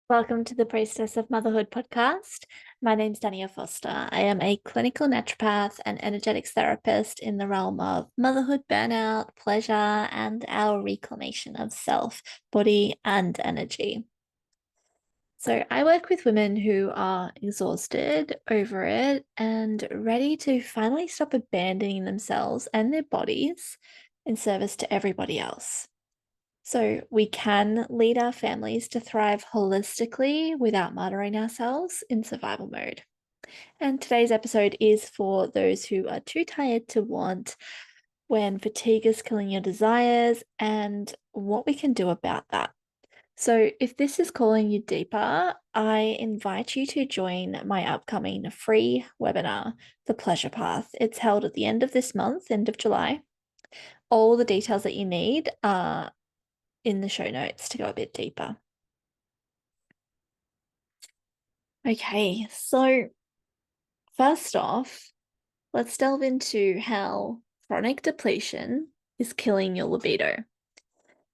Welcome to the Priestess of Motherhood podcast. My name's Dania Foster. I am a clinical naturopath and energetics therapist in the realm of motherhood, burnout, pleasure, and our reclamation of self, body, and energy. So, I work with women who are exhausted over it and ready to finally stop abandoning themselves and their bodies in service to everybody else. So we can lead our families to thrive holistically without martyring ourselves in survival mode. And today's episode is for those who are too tired to want, when fatigue is killing your desires, and what we can do about that. So, if this is calling you deeper, I invite you to join my upcoming free webinar, The Pleasure Path. It's held at the end of this month, end of July. All the details that you need are in the show notes to go a bit deeper. Okay, so first off, let's delve into how chronic depletion is killing your libido.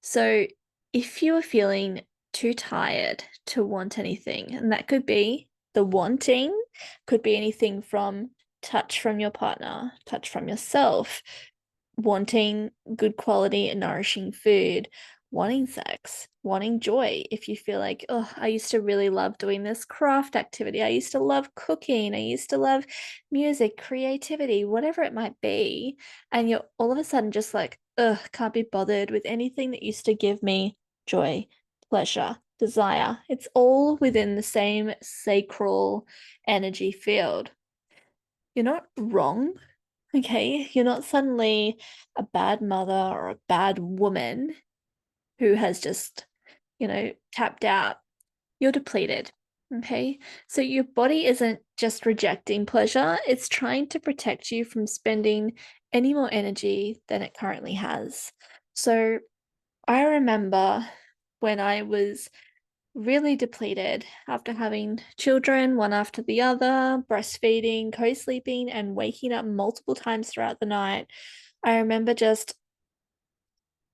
So, if you are feeling too tired to want anything, and that could be the wanting, could be anything from touch from your partner, touch from yourself, wanting good quality and nourishing food, wanting sex, wanting joy. If you feel like, oh, I used to really love doing this craft activity, I used to love cooking, I used to love music, creativity, whatever it might be, and you're all of a sudden just like, ugh, can't be bothered with anything that used to give me joy, pleasure, desire. It's all within the same sacral energy field. You're not wrong. Okay, you're not suddenly a bad mother or a bad woman who has just, tapped out. You're depleted. Okay, so your body isn't just rejecting pleasure, it's trying to protect you from spending any more energy than it currently has. So I remember when I was really depleted after having children, one after the other, breastfeeding, co sleeping, and waking up multiple times throughout the night. I remember just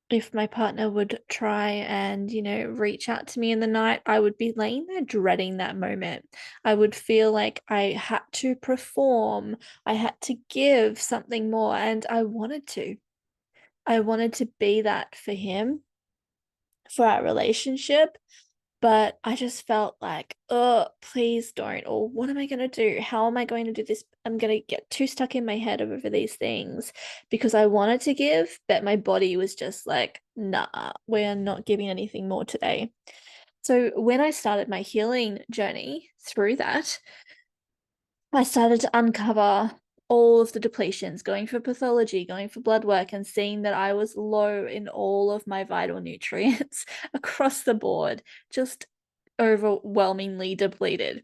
if my partner would try and, reach out to me in the night, I would be laying there dreading that moment. I would feel like I had to perform, I had to give something more, and I wanted to. I wanted to be that for him, for our relationship. But I just felt like, oh, please don't. Or what am I going to do? How am I going to do this? I'm going to get too stuck in my head over these things because I wanted to give, but my body was just like, nah, we're not giving anything more today. So when I started my healing journey through that, I started to uncover all of the depletions, going for pathology, going for blood work, and seeing that I was low in all of my vital nutrients across the board, just overwhelmingly depleted.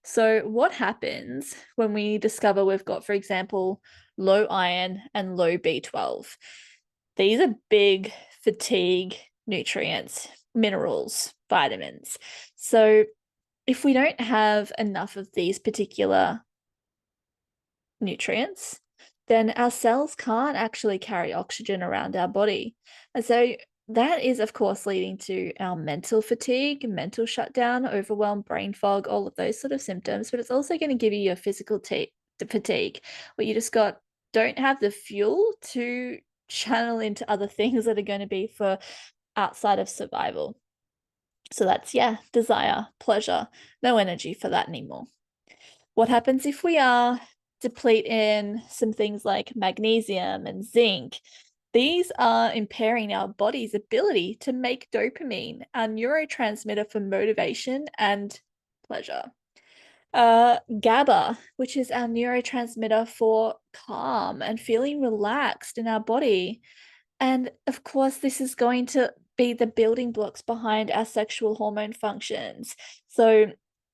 So, what happens when we discover we've got, for example, low iron and low B12? These are big fatigue nutrients, minerals, vitamins. So, if we don't have enough of these particular nutrients, then our cells can't actually carry oxygen around our body. And so that is, of course, leading to our mental fatigue, mental shutdown, overwhelm, brain fog, all of those sort of symptoms. But it's also going to give you your physical fatigue, where you just don't have the fuel to channel into other things that are going to be for outside of survival. So that's, yeah, desire, pleasure, no energy for that anymore. What happens if we are deplete in some things like magnesium and zinc? These are impairing our body's ability to make dopamine, our neurotransmitter for motivation and pleasure. GABA, which is our neurotransmitter for calm and feeling relaxed in our body. And of course, this is going to be the building blocks behind our sexual hormone functions. So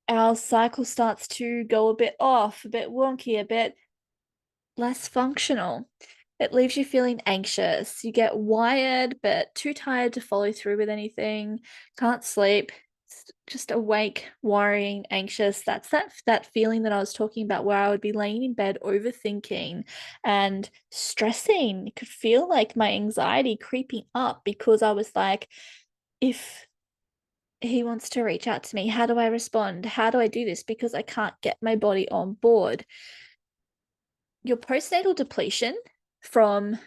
our cycle starts to go a bit off, a bit wonky, a bit less functional. It leaves you feeling anxious. You get wired, but too tired to follow through with anything, can't sleep, just awake, worrying, anxious. That's that feeling that I was talking about where I would be laying in bed overthinking and stressing. It could feel like my anxiety creeping up because I was like, if he wants to reach out to me. How do I respond? How do I do this? Because I can't get my body on board. Your postnatal depletion from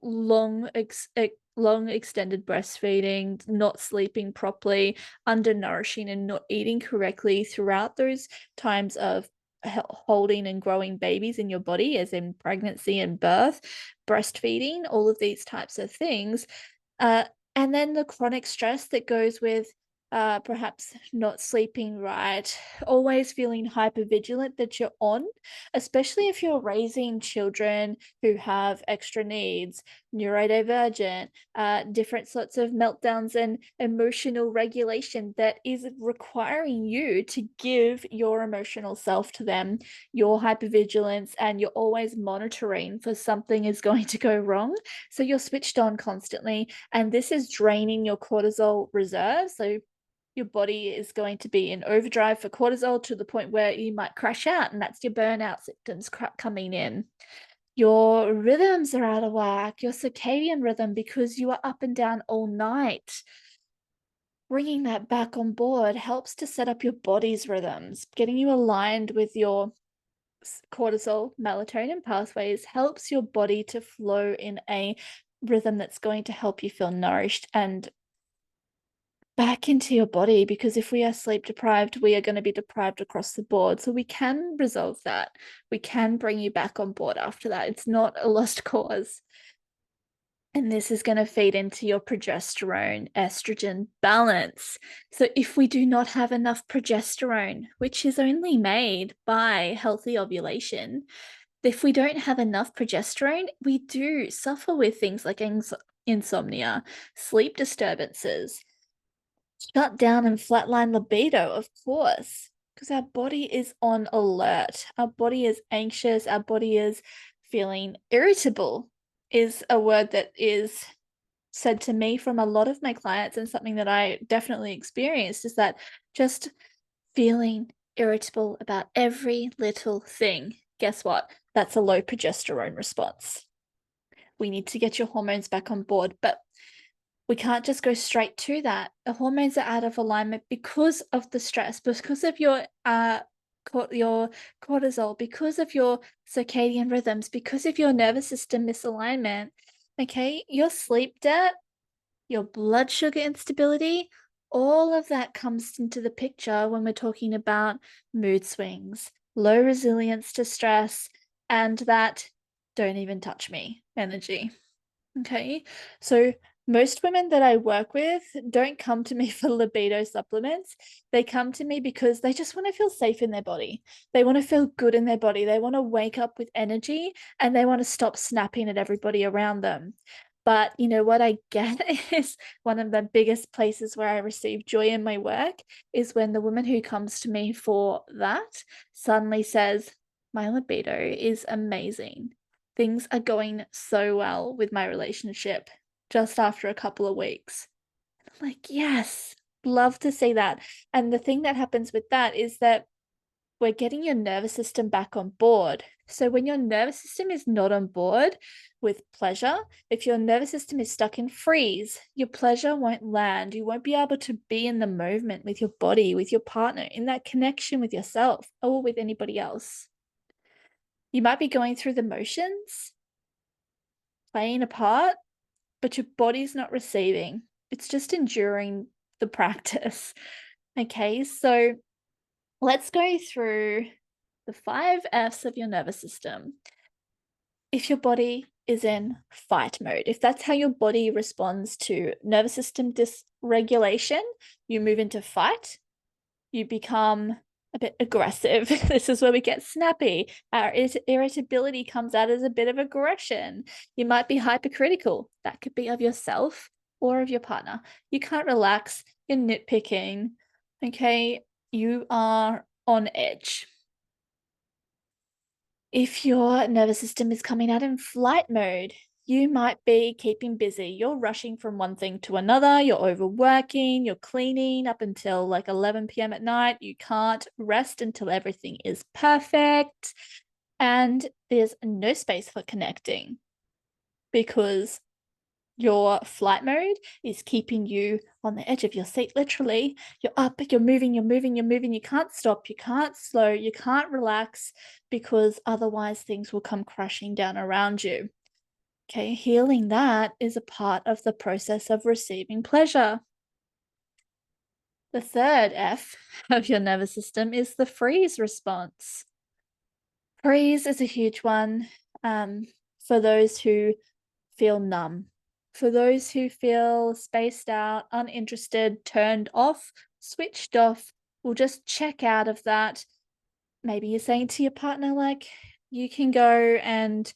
long extended breastfeeding, not sleeping properly, undernourishing and not eating correctly throughout those times of holding and growing babies in your body, as in pregnancy and birth, breastfeeding, all of these types of things. Uh, and then the chronic stress that goes with perhaps not sleeping right, always feeling hypervigilant that you're on, especially if you're raising children who have extra needs, neurodivergent, different sorts of meltdowns and emotional regulation that is requiring you to give your emotional self to them, your hypervigilance, and you're always monitoring for something is going to go wrong. So you're switched on constantly, and this is draining your cortisol reserve. So your body is going to be in overdrive for cortisol to the point where you might crash out, and that's your burnout symptoms coming in. Your rhythms are out of whack, your circadian rhythm, because you are up and down all night. Bringing that back on board helps to set up your body's rhythms. Getting you aligned with your cortisol, melatonin pathways helps your body to flow in a rhythm that's going to help you feel nourished and back into your body, because if we are sleep deprived, we are going to be deprived across the board. So we can resolve that. We can bring you back on board after that. It's not a lost cause. And this is going to feed into your progesterone estrogen balance. So if we do not have enough progesterone, which is only made by healthy ovulation, if we don't have enough progesterone, we do suffer with things like insomnia, sleep disturbances, shut down and flatline libido, of course, because our body is on alert. Our body is anxious. Our body is feeling irritable, is a word that is said to me from a lot of my clients, and something that I definitely experienced is that just feeling irritable about every little thing. Guess what? That's a low progesterone response. We need to get your hormones back on board, but we can't just go straight to that. The hormones are out of alignment because of the stress, because of your cortisol, because of your circadian rhythms, because of your nervous system misalignment. Okay, your sleep debt, your blood sugar instability, all of that comes into the picture when we're talking about mood swings, low resilience to stress, and that don't even touch me energy. Okay, so most women that I work with don't come to me for libido supplements. They come to me because they just want to feel safe in their body. They want to feel good in their body. They want to wake up with energy, and they want to stop snapping at everybody around them. But you know what I get is one of the biggest places where I receive joy in my work is when the woman who comes to me for that suddenly says, my libido is amazing. Things are going so well with my relationship just after a couple of weeks. I'm like, yes, love to see that. And the thing that happens with that is that we're getting your nervous system back on board. So when your nervous system is not on board with pleasure, if your nervous system is stuck in freeze, your pleasure won't land. You won't be able to be in the movement with your body, with your partner, in that connection with yourself or with anybody else. You might be going through the motions, playing a part, but your body's not receiving. It's just enduring the practice. Okay, so let's go through the 5 F's of your nervous system. If your body is in fight mode, if that's how your body responds to nervous system dysregulation, you move into fight, you become a bit aggressive. This is where we get snappy. Our irritability comes out as a bit of aggression. You might be hypercritical. That could be of yourself or of your partner. You can't relax. You're nitpicking. Okay. You are on edge. If your nervous system is coming out in flight mode, you might be keeping busy. You're rushing from one thing to another. You're overworking. You're cleaning up until like 11 p.m. at night. You can't rest until everything is perfect. And there's no space for connecting because Your flight mode is keeping you on the edge of your seat, literally. You're up, you're moving, you're moving, you're moving. You can't stop, you can't slow, you can't relax, because otherwise things will come crashing down around you. Okay, healing that is a part of the process of receiving pleasure. The third F of your nervous system is the freeze response. Freeze is a huge one, for those who feel numb, for those who feel spaced out, uninterested, turned off, switched off, will just check out of that. Maybe you're saying to your partner, like, you can go and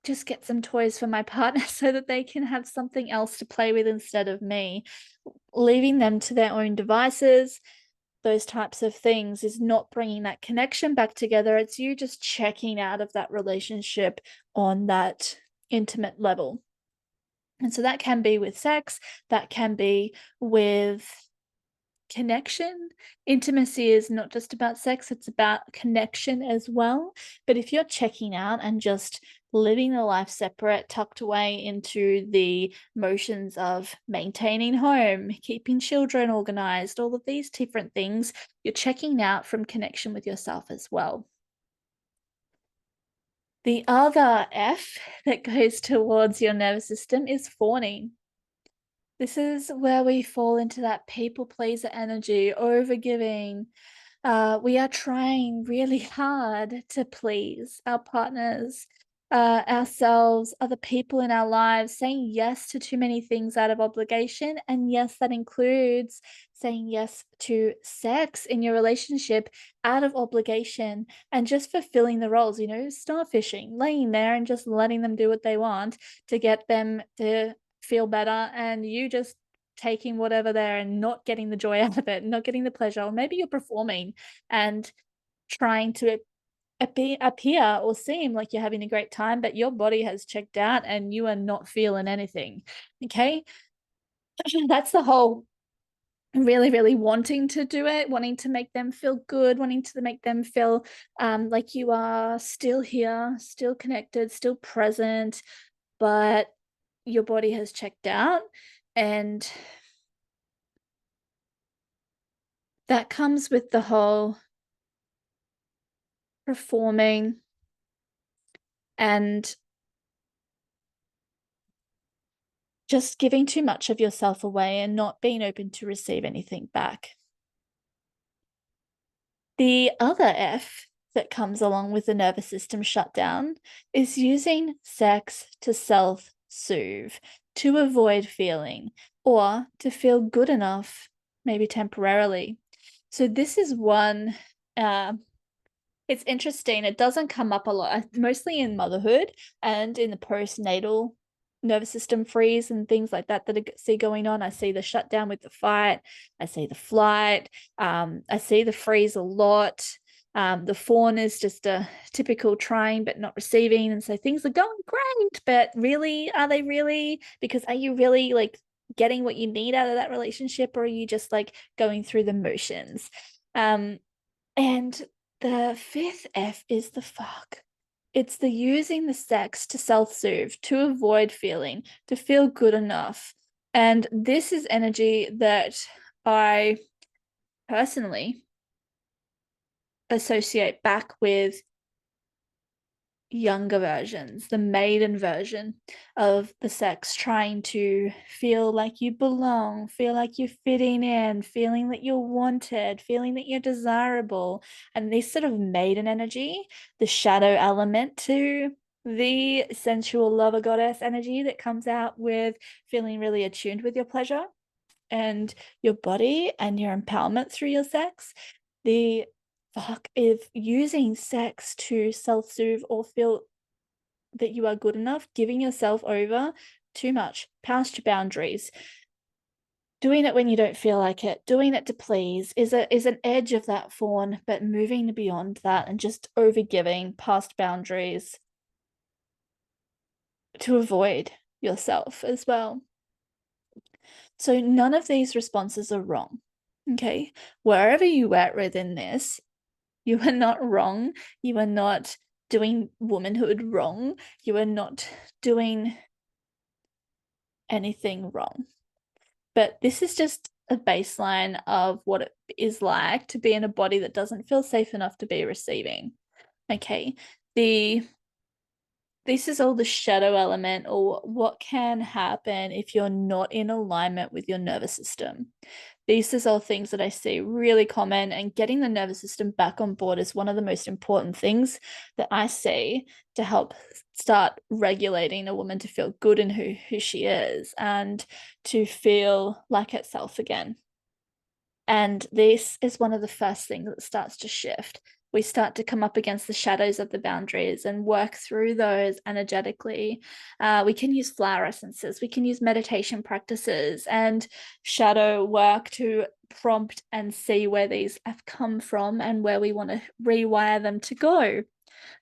just get some toys for my partner so that they can have something else to play with instead of me. Leaving them to their own devices, those types of things, is not bringing that connection back together. It's you just checking out of that relationship on that intimate level. And so that can be with sex, that can be with connection. Intimacy is not just about sex, it's about connection as well. But if you're checking out and just living the life separate, tucked away into the motions of maintaining home, keeping children organized, all of these different things, you're checking out from connection with yourself as well. The other F that goes towards your nervous system is fawning. This is where we fall into that people pleaser energy, overgiving. We are trying really hard to please our partners, ourselves, other people in our lives, saying yes to too many things out of obligation. And yes, that includes saying yes to sex in your relationship out of obligation and just fulfilling the roles, starfishing, laying there and just letting them do what they want to get them to feel better, and you just taking whatever there and not getting the joy out of it, not getting the pleasure. Or maybe you're performing and trying to appear or seem like you're having a great time, but your body has checked out and you are not feeling anything. Okay. That's the whole really, really wanting to do it, wanting to make them feel good, wanting to make them feel like you are still here, still connected, still present, but your body has checked out. And that comes with the whole performing and just giving too much of yourself away and not being open to receive anything back. The other F that comes along with the nervous system shutdown is using sex to self-soothe, to avoid feeling, or to feel good enough, maybe temporarily. So this is one, it's interesting. It doesn't come up a lot, mostly in motherhood and in the postnatal nervous system freeze and things like that I see going on. I see the shutdown with the fight. I see the flight. I see the freeze a lot. The fawn is just a typical trying but not receiving. And so things are going great, but really, are they really? Because are you really like getting what you need out of that relationship, or are you just like going through the motions? And the fifth F is the fuck. It's the using the sex to self-soothe, to avoid feeling, to feel good enough. And this is energy that I personally associate back with younger versions, the maiden version of the sex, trying to feel like you belong, feel like you're fitting in, feeling that you're wanted, feeling that you're desirable. And this sort of maiden energy, the shadow element to the sensual lover goddess energy that comes out with feeling really attuned with your pleasure and your body and your empowerment through your sex. The fuck, if using sex to self-soothe or feel that you are good enough, giving yourself over too much, past your boundaries, doing it when you don't feel like it, doing it to please, is an edge of that fawn, but moving beyond that and just overgiving past boundaries to avoid yourself as well. So none of these responses are wrong. Okay, wherever you are within this, you are not wrong. You are not doing womanhood wrong. You are not doing anything wrong. But this is just a baseline of what it is like to be in a body that doesn't feel safe enough to be receiving. Okay. This is all the shadow element, or what can happen if you're not in alignment with your nervous system. These are all things that I see really common, and getting the nervous system back on board is one of the most important things that I see to help start regulating a woman to feel good in who she is and to feel like herself again. And this is one of the first things that starts to shift. We start to come up against the shadows of the boundaries and work through those energetically. We can use flower essences, we can use meditation practices and shadow work to prompt and see where these have come from and where we want to rewire them to go.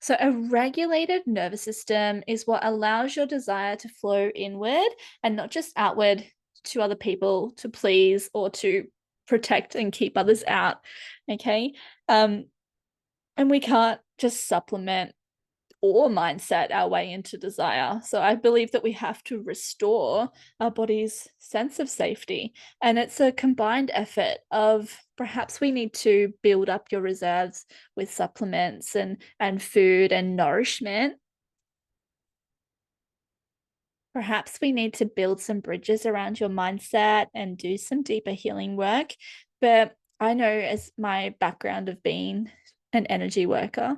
So, a regulated nervous system is what allows your desire to flow inward and not just outward to other people to please or to protect and keep others out. Okay. And we can't just supplement or mindset our way into desire. So I believe that we have to restore our body's sense of safety. And it's a combined effort of perhaps we need to build up your reserves with supplements and food and nourishment. Perhaps we need to build some bridges around your mindset and do some deeper healing work. But I know, as my background of being an energy worker,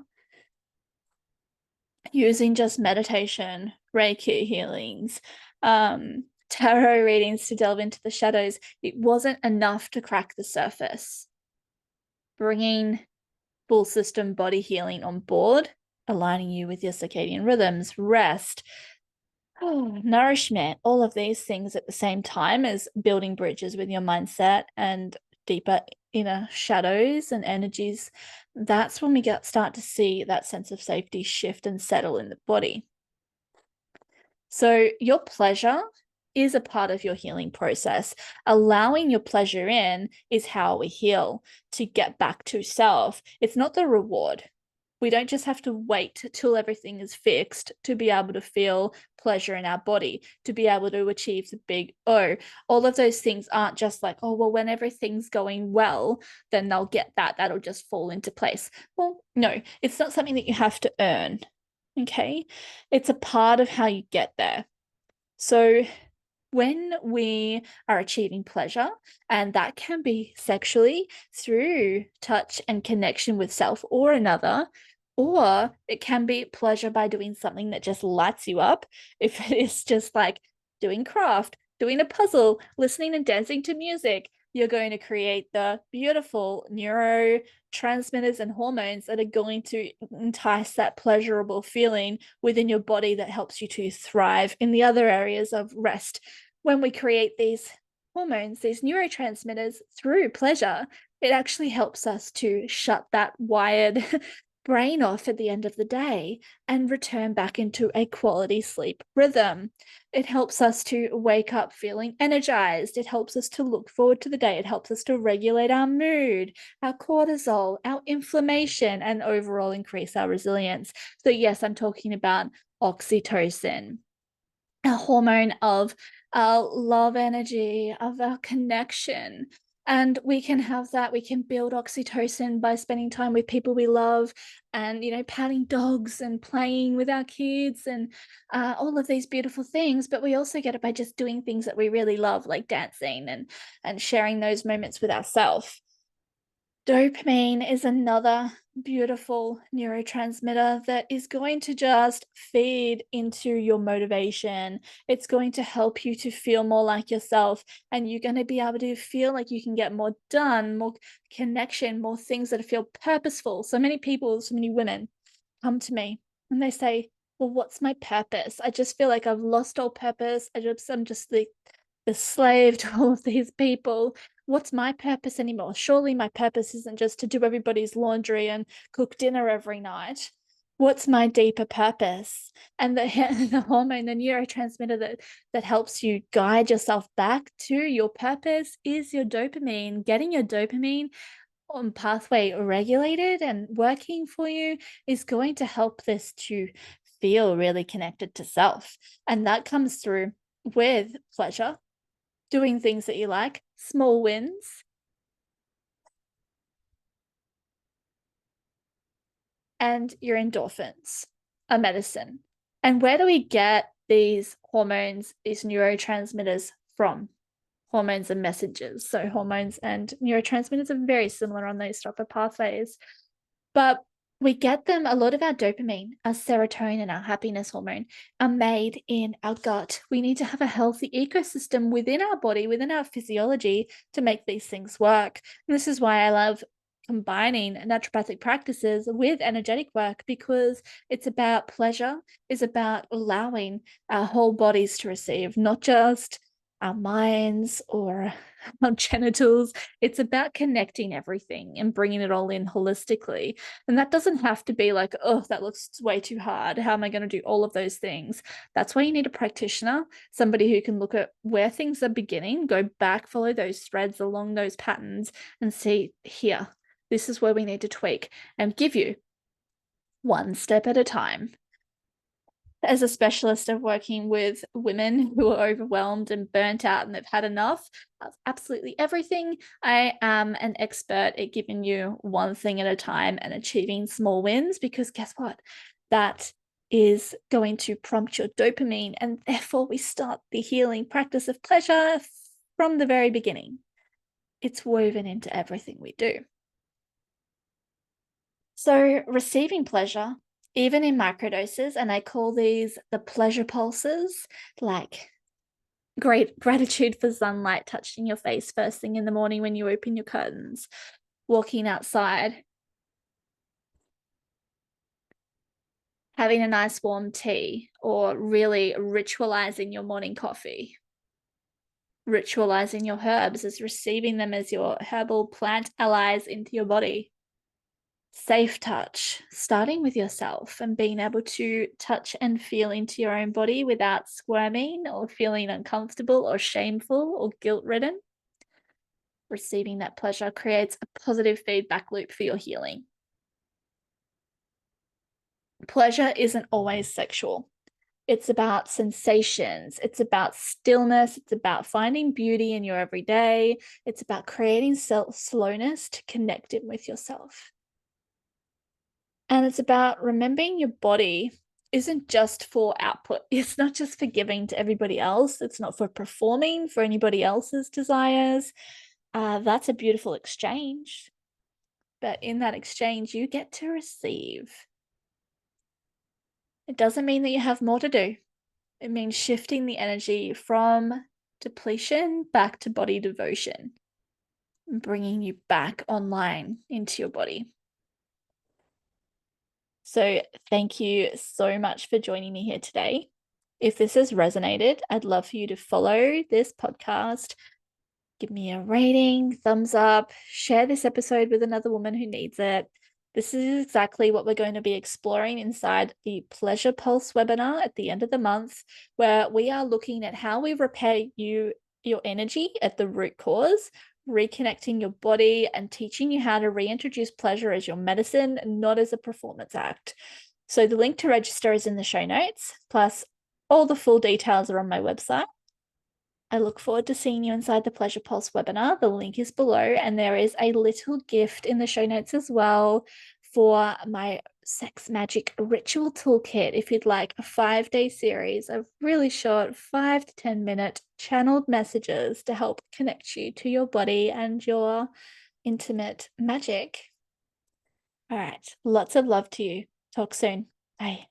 using just meditation, Reiki healings, tarot readings to delve into the shadows, it wasn't enough to crack the surface. Bringing full system body healing on board, aligning you with your circadian rhythms, rest, nourishment, all of these things at the same time as building bridges with your mindset and deeper inner shadows and energies. That's when we start to see that sense of safety shift and settle in the body. So your pleasure is a part of your healing process. Allowing your pleasure in is how we heal to get back to self. It's not the reward. We don't just have to wait till everything is fixed to be able to feel pleasure in our body, to be able to achieve the big O. All of those things aren't just like, oh, well, when everything's going well, then they'll get that. That'll just fall into place. Well, no, it's not something that you have to earn. Okay. It's a part of how you get there. So when we are achieving pleasure, and that can be sexually through touch and connection with self or another, or it can be pleasure by doing something that just lights you up. If it is just like doing craft, doing a puzzle, listening and dancing to music, you're going to create the beautiful neurotransmitters and hormones that are going to entice that pleasurable feeling within your body that helps you to thrive in the other areas of rest. When we create these hormones, these neurotransmitters through pleasure, it actually helps us to shut that wired brain off at the end of the day and return back into a quality sleep rhythm. It helps us to wake up feeling energized. It helps us to look forward to the day. It helps us to regulate our mood, our cortisol, our inflammation, and overall increase our resilience. So, yes, I'm talking about oxytocin, a hormone of our love energy, of our connection. And we can have that. We can build oxytocin by spending time with people we love and, patting dogs and playing with our kids and all of these beautiful things. But we also get it by just doing things that we really love, like dancing and sharing those moments with ourselves. Dopamine is another beautiful neurotransmitter that is going to just feed into your motivation. It's going to help you to feel more like yourself, and you're going to be able to feel like you can get more done, more connection, more things that feel purposeful. So many people, so many women come to me and they say, well, what's my purpose? I just feel like I've lost all purpose. I'm just the slave to all of these people. What's my purpose anymore? Surely my purpose isn't just to do everybody's laundry and cook dinner every night. What's my deeper purpose? And the hormone, the neurotransmitter that helps you guide yourself back to your purpose is your dopamine. Getting your dopamine on pathway regulated and working for you is going to help this to feel really connected to self. And that comes through with pleasure, doing things that you like, small wins, and your endorphins are medicine. And where do we get these hormones, these neurotransmitters from? Hormones and messengers. So hormones and neurotransmitters are very similar on those type of pathways. But we get them, a lot of our dopamine, our serotonin, our happiness hormone are made in our gut. We need to have a healthy ecosystem within our body, within our physiology to make these things work. And this is why I love combining naturopathic practices with energetic work, because it's about pleasure, is about allowing our whole bodies to receive, not just our minds or our genitals. It's about connecting everything and bringing it all in holistically. And that doesn't have to be like, oh, that looks way too hard. How am I going to do all of those things? That's why you need a practitioner, somebody who can look at where things are beginning, go back, follow those threads along those patterns and see here, this is where we need to tweak and give you one step at a time. As a specialist of working with women who are overwhelmed and burnt out and they've had enough of absolutely everything, I am an expert at giving you one thing at a time and achieving small wins, because guess what? That is going to prompt your dopamine, and therefore we start the healing practice of pleasure from the very beginning. It's woven into everything we do. So receiving pleasure, even in microdoses, and I call these the pleasure pulses, like great gratitude for sunlight touching your face first thing in the morning when you open your curtains, walking outside, having a nice warm tea, or really ritualizing your morning coffee. Ritualizing your herbs as receiving them as your herbal plant allies into your body. Safe touch, starting with yourself and being able to touch and feel into your own body without squirming or feeling uncomfortable or shameful or guilt-ridden. Receiving that pleasure creates a positive feedback loop for your healing. Pleasure isn't always sexual. It's about sensations. It's about stillness. It's about finding beauty in your everyday. It's about creating slowness to connect in with yourself. And it's about remembering your body isn't just for output. It's not just for giving to everybody else. It's not for performing for anybody else's desires. That's a beautiful exchange. But in that exchange, you get to receive. It doesn't mean that you have more to do. It means shifting the energy from depletion back to body devotion, bringing you back online into your body. So thank you so much for joining me here today. If this has resonated, I'd love for you to follow this podcast, give me a rating, thumbs up, share this episode with another woman who needs it. This is exactly what we're going to be exploring inside the Pleasure Pulse webinar at the end of the month, where we are looking at how we repair your energy at the root cause, reconnecting your body and teaching you how to reintroduce pleasure as your medicine, not as a performance act. So the link to register is in the show notes, plus all the full details are on my website. I look forward to seeing you inside the Pleasure Pulse webinar. The link is below, and there is a little gift in the show notes as well for my sex magic ritual toolkit. If you'd like a 5-day series of really short 5 to 10 minute channeled messages to help connect you to your body and your intimate magic. All right. Lots of love to you. Talk soon. Bye.